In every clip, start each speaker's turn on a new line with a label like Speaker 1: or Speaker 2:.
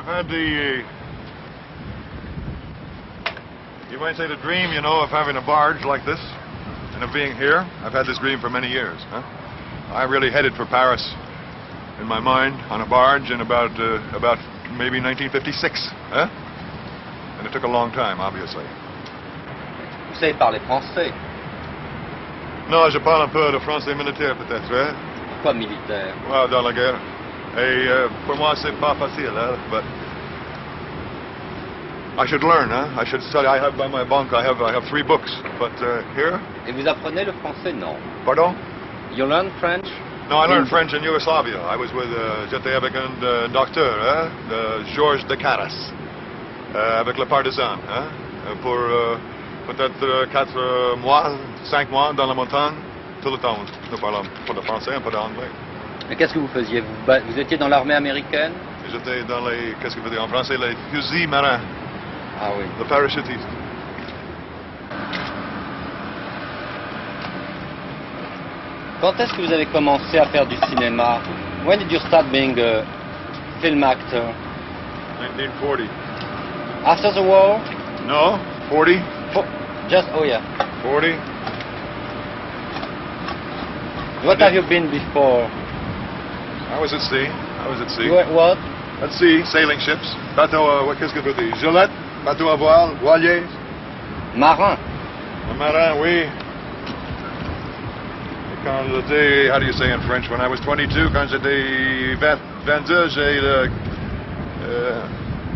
Speaker 1: had the, you might say the dream, you know, of having a barge like this and of being here. I've had this dream for many years. Huh? I really headed for Paris in my mind on a barge in about maybe 1956. Huh? And it took a long time, obviously.
Speaker 2: Vous savez parler français?
Speaker 1: Non, je parle un peu de français militaire peut-être. Hein?
Speaker 2: Quoi militaire?
Speaker 1: Well, dans la guerre. Et pour moi, c'est pas facile, hein? But I should learn, huh? I should study. I have by my bunk. I have 3 books. But here.
Speaker 2: Et vous apprenez le français? Non.
Speaker 1: Pardon?
Speaker 2: You learn French?
Speaker 1: No, I learned French in Yugoslavia. I was with j'étais avec un docteur, hein? Georges de Caras, avec le partisan, hein? Pour peut-être 4 mois, 5 mois dans la montagne, tout le temps. Nous parlons pas de français, un peu d'anglais.
Speaker 2: Mais qu'est-ce que vous faisiez? Vous étiez dans l'armée américaine?
Speaker 1: J'étais dans les, qu'est-ce que vous dites en français, les fusils marins.
Speaker 2: Ah oui.
Speaker 1: Le parachutiste.
Speaker 2: Quand est-ce que vous avez commencé à faire du cinéma? When did you start being a film actor?
Speaker 1: 1940.
Speaker 2: After the war?
Speaker 1: No, 40.
Speaker 2: Just, oh yeah.
Speaker 1: 40.
Speaker 2: What have you been before?
Speaker 1: I was at sea.
Speaker 2: You were what?
Speaker 1: At sea, sailing ships. Bateau, qu'est-ce que vous dites? Gilette, bateau à voile, voilier.
Speaker 2: Marin.
Speaker 1: Un marin, oui. Quand j'étais, how do you say in French? When I was 22, quand j'étais 22, j'ai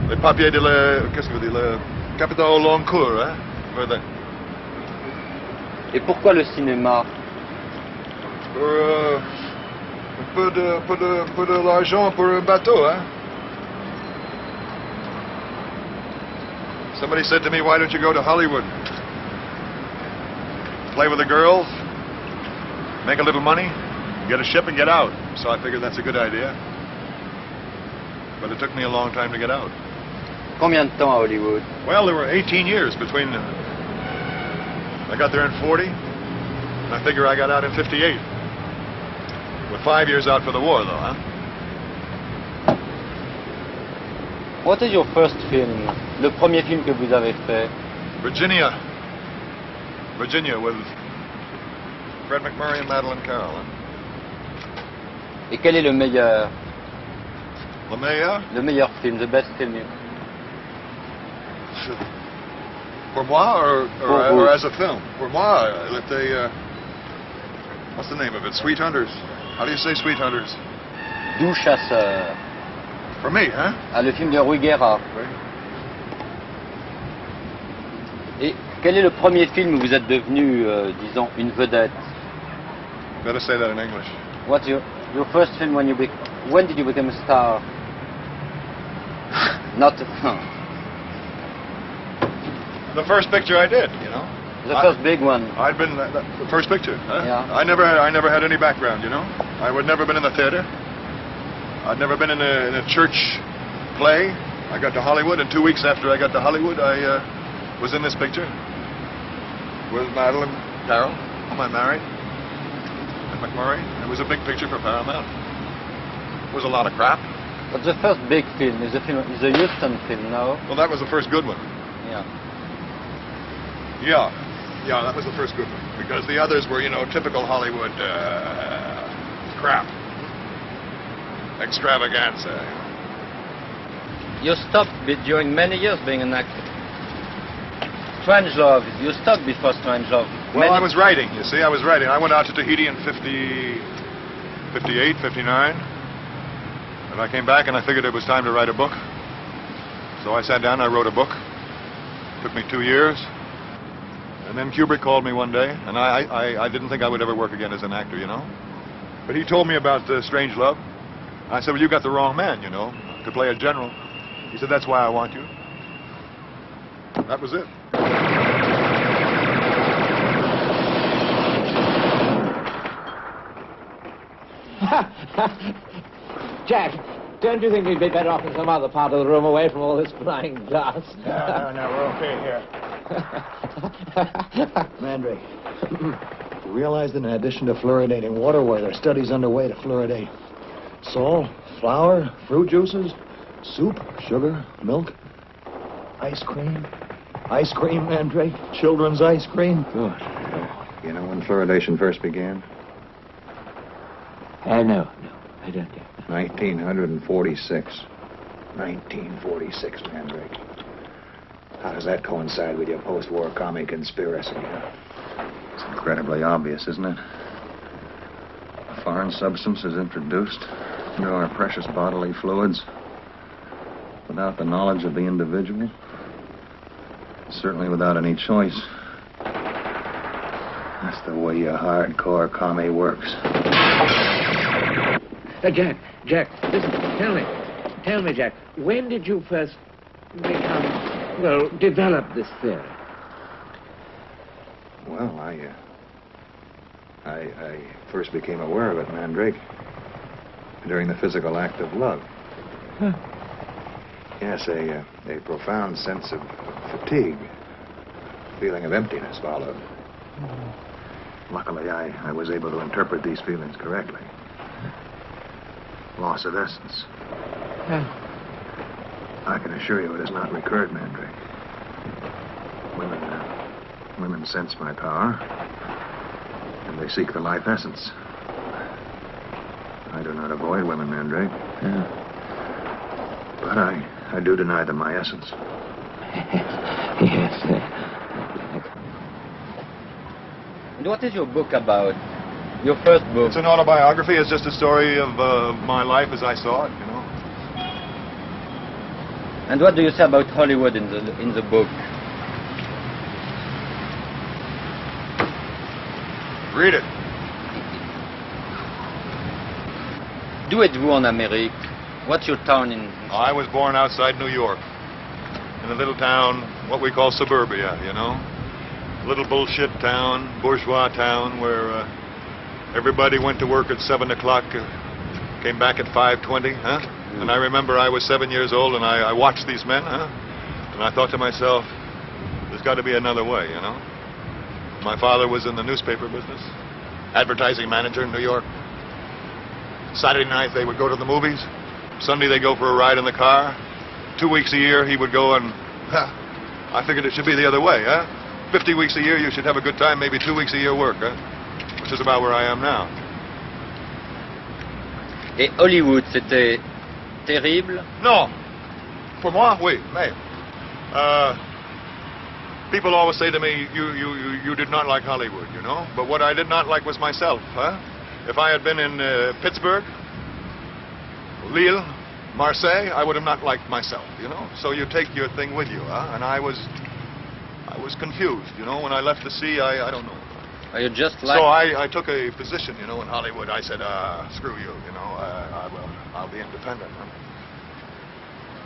Speaker 1: les papiers de le, qu'est-ce que vous dites, le capitaine au long cours, hein?
Speaker 2: Et pourquoi le cinéma?
Speaker 1: Pour un peu de l'argent pour un bateau, hein? Somebody said to me, why don't you go to Hollywood? Play with the girls, make a little money, get a ship and get out. So I figured that's a good idea. But it took me a long time to get out.
Speaker 2: Combien de temps à Hollywood?
Speaker 1: Well, there were 18 years between I got there in 40, and I figure I got out in 58. With 5 years out for the war, though, huh?
Speaker 2: What is your first film? Le premier film que vous avez fait?
Speaker 1: Virginia with Fred McMurray and Madeleine Carroll. Hein?
Speaker 2: Et quel est le meilleur?
Speaker 1: Le meilleur?
Speaker 2: Le meilleur film, the best film.
Speaker 1: For moi or as a film? For moi, what's the name of it? Sweet Hunters. How do you say Sweet Hunters?
Speaker 2: Doux chasseur.
Speaker 1: For me, huh?
Speaker 2: Ah, le film de Rui Guerra.
Speaker 1: Oui.
Speaker 2: Et quel est le premier film où vous êtes devenu, disons, une vedette?
Speaker 1: Better say that in English.
Speaker 2: What's your first film when did you become a star? Not
Speaker 1: The first picture I did, you know.
Speaker 2: The first big one.
Speaker 1: I'd been the first picture. Huh?
Speaker 2: Yeah.
Speaker 1: I never had any background, you know. I would never been in the theater. I'd never been in a church play. I got to Hollywood, and 2 weeks after I got to Hollywood, I was in this picture with Madeleine Carroll, whom I married, and McMurray. It was a big picture for Paramount. It was a lot of crap.
Speaker 2: But the first big film is the Houston film, no?
Speaker 1: Well, that was the first good one.
Speaker 2: Yeah.
Speaker 1: Yeah, that was the first good one. Because the others were, you know, typical Hollywood crap. Extravaganza.
Speaker 2: You stopped during many years being an actor. Strange Love, you stopped before Strange Love.
Speaker 1: Well, I was writing, you see, I was writing. I went out to Tahiti in 58, 59. And I came back and I figured it was time to write a book. So I sat down and I wrote a book. It took me 2 years. And then Kubrick called me one day, and I didn't think I would ever work again as an actor, you know. But he told me about Strange Love. I said, well, you got the wrong man, you know, to play a general. He said, that's why I want you. That was it.
Speaker 3: Jack, don't you think we'd be better off in some other part of the room away from all this flying glass?
Speaker 4: No, we're okay here. Mandrake, you realize that in addition to fluoridating water, where there are studies underway to fluoridate salt, flour, fruit juices, Soup, sugar, milk, ice cream. Ice cream, Mandrake. Children's ice cream.
Speaker 1: Good. You know when fluoridation first began?
Speaker 3: No, I don't know.
Speaker 1: 1946. 1946, Mandrake. How does that coincide with your post-war commie conspiracy? It's incredibly obvious, isn't it? A foreign substance is introduced into our precious bodily fluids without the knowledge of the individual. Certainly without any choice. That's the way a hardcore commie works.
Speaker 3: Jack, listen, tell me, Jack, when did you first develop this theory?
Speaker 1: Well, I first became aware of it, Mandrake, during the physical act of love.
Speaker 3: Huh.
Speaker 1: Yes, a profound sense of fatigue, feeling of emptiness followed. Luckily, I was able to interpret these feelings correctly. Loss of essence. I can assure you it has not recurred, Mandrake. Women sense my power, and they seek the life essence. I do not avoid women, Mandrake.
Speaker 3: Yeah.
Speaker 1: But I do deny them my essence.
Speaker 3: Yes.
Speaker 2: And what is your book about? Your first book?
Speaker 1: It's an autobiography. It's just a story of my life as I saw it, you know.
Speaker 2: And what do you say about Hollywood in the book?
Speaker 1: Read it.
Speaker 2: D'où êtes-vous en Amérique? What's your town in...
Speaker 1: I was born outside New York, in a little town, what we call suburbia, you know. A little bullshit town, bourgeois town, where everybody went to work at 7 o'clock, came back at 5:20, huh? And I remember I was 7 years old, and I watched these men, huh? And I thought to myself, there's got to be another way, you know. My father was in the newspaper business, advertising manager in New York. Saturday night, they would go to the movies. Sunday, they go for a ride in the car. 2 weeks a year, he would go and... I figured it should be the other way, huh? 50 weeks a year, you should have a good time, maybe 2 weeks a year work, huh? Which is about where I am now.
Speaker 2: Et Hollywood, c'était terrible?
Speaker 1: No. For moi, oui, mais... people always say to me, you did not like Hollywood, you know? But what I did not like was myself, huh? If I had been in Pittsburgh, Lille, Marseille, I would have not liked myself, you know? So you take your thing with you, huh? And I was confused, you know? When I left the sea, I don't know.
Speaker 2: Are you just like...
Speaker 1: So I took a position, you know, in Hollywood. I said, screw you, you know, I'll be independent. Huh?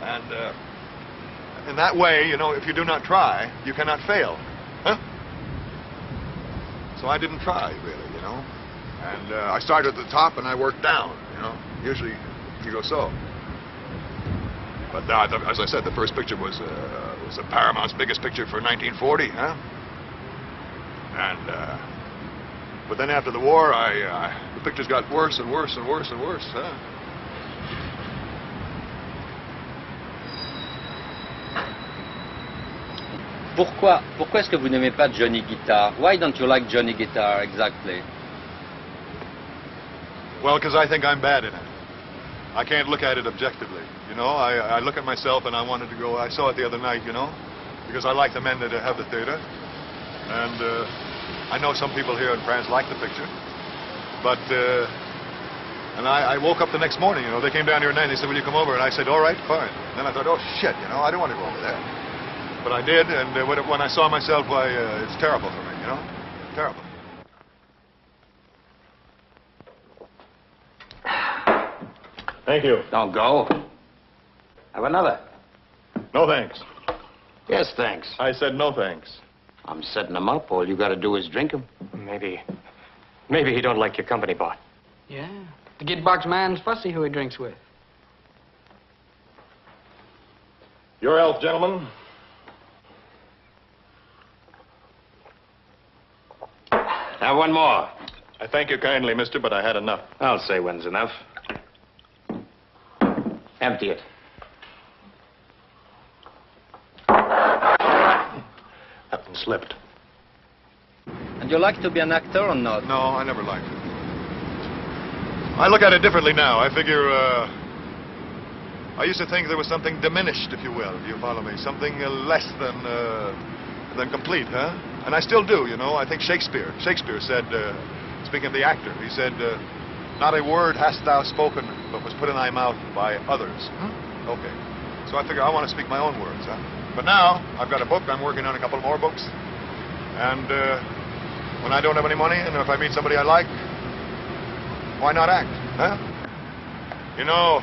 Speaker 1: And in that way, you know, if you do not try, you cannot fail. Huh? So I didn't try, really, you know. And I started at the top and I worked down, you know. Usually you go so. But as I said, the first picture was the Paramount's biggest picture for 1940, huh? And but then after the war, the pictures got worse and worse and worse and worse, huh?
Speaker 2: Pourquoi est-ce que vous n'aimez pas Johnny Guitar? Why don't you like Johnny Guitar exactly?
Speaker 1: Well, because I think I'm bad in it. I can't look at it objectively. You know, I look at myself and I wanted to go, I saw it the other night, you know, because I like the men that have the theater. And I know some people here in France like the picture. But, and I woke up the next morning, you know, they came down here at night and they said, will you come over? And I said, all right, fine. And then I thought, oh, shit, you know, I don't want to go over there. But I did, and when I saw myself, why, it's terrible for me, you know? Terrible. Thank you.
Speaker 5: Don't go. Have another.
Speaker 1: No thanks.
Speaker 5: Yes, thanks.
Speaker 1: I said no thanks.
Speaker 5: I'm setting them up. All you got to do is drink them.
Speaker 6: Maybe he don't like your company, Bart.
Speaker 7: Yeah. The kid box man's fussy who he drinks with.
Speaker 1: Your health, gentlemen.
Speaker 5: Have one more.
Speaker 1: I thank you kindly, mister, but I had enough.
Speaker 6: I'll say when's enough.
Speaker 5: Empty it. slipped.
Speaker 2: And you like to be an actor or not?
Speaker 1: No, I never liked it. I look at it differently now. I figure, I used to think there was something diminished, if you will. Do you follow me? Something less than complete, huh? And I still do, you know. I think Shakespeare said, speaking of the actor, he said, not a word hast thou spoken, but was put in thy mouth by others. Huh? Okay. So I figure I want to speak my own words, huh? But now, I've got a book. I'm working on a couple more books. And when I don't have any money, and if I meet somebody I like, why not act, huh? You know,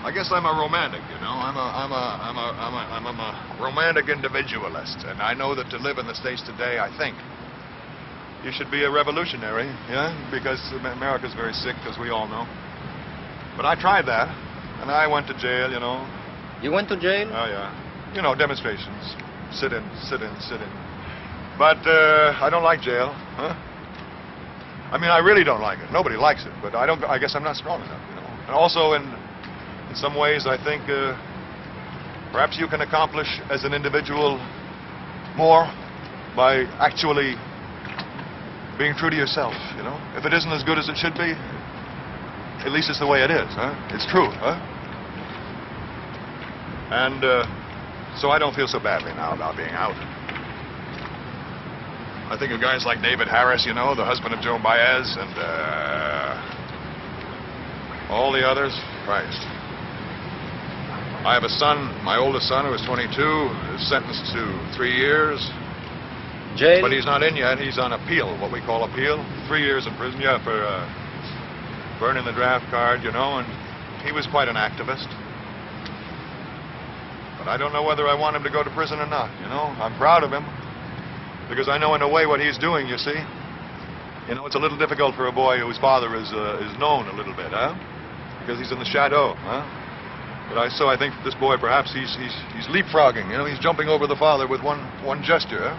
Speaker 1: I guess I'm a romantic, you know. I'm a romantic individualist, and I know that to live in the States today, I think, you should be a revolutionary, yeah? Because America's very sick, as we all know. But I tried that, and I went to jail, you know.
Speaker 2: You went to jail?
Speaker 1: Oh, yeah. You know, demonstrations. Sit in. But I don't like jail, huh? I mean, I really don't like it. Nobody likes it, but I guess I'm not strong enough, you know. And also, in some ways, I think perhaps you can accomplish as an individual more by actually being true to yourself, you know. If it isn't as good as it should be, at least it's the way it is, huh? It's true, huh? And so I don't feel so badly now about being out. I think of guys like David Harris, you know, the husband of Joe Baez, and all the others. Christ. I have a son, my oldest son, who is 22, is sentenced to 3 years.
Speaker 2: Jail?
Speaker 1: But he's not in yet. He's on appeal, what we call appeal. 3 years in prison, yeah, for burning the draft card, you know, and he was quite an activist. But I don't know whether I want him to go to prison or not, you know. I'm proud of him, because I know in a way what he's doing, you see. You know, it's a little difficult for a boy whose father is known a little bit, huh? Because he's in the shadow, huh? But so I think this boy, perhaps he's leapfrogging, you know, he's jumping over the father with one gesture, huh?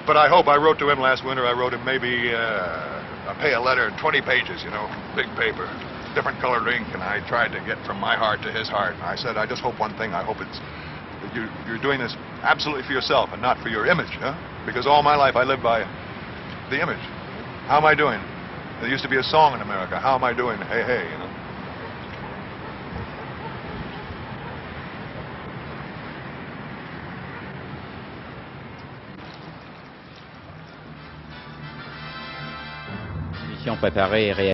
Speaker 1: But I hope, I wrote to him last winter, I wrote him maybe a letter, 20 pages, you know, big paper, different colored ink, and I tried to get from my heart to his heart. And I said, I just hope one thing, I hope it's that you're doing this absolutely for yourself and not for your image, huh? Because all my life I lived by the image. How am I doing? There used to be a song in America, how am I doing? Hey, hey, you know.
Speaker 8: Préparée et réalisée.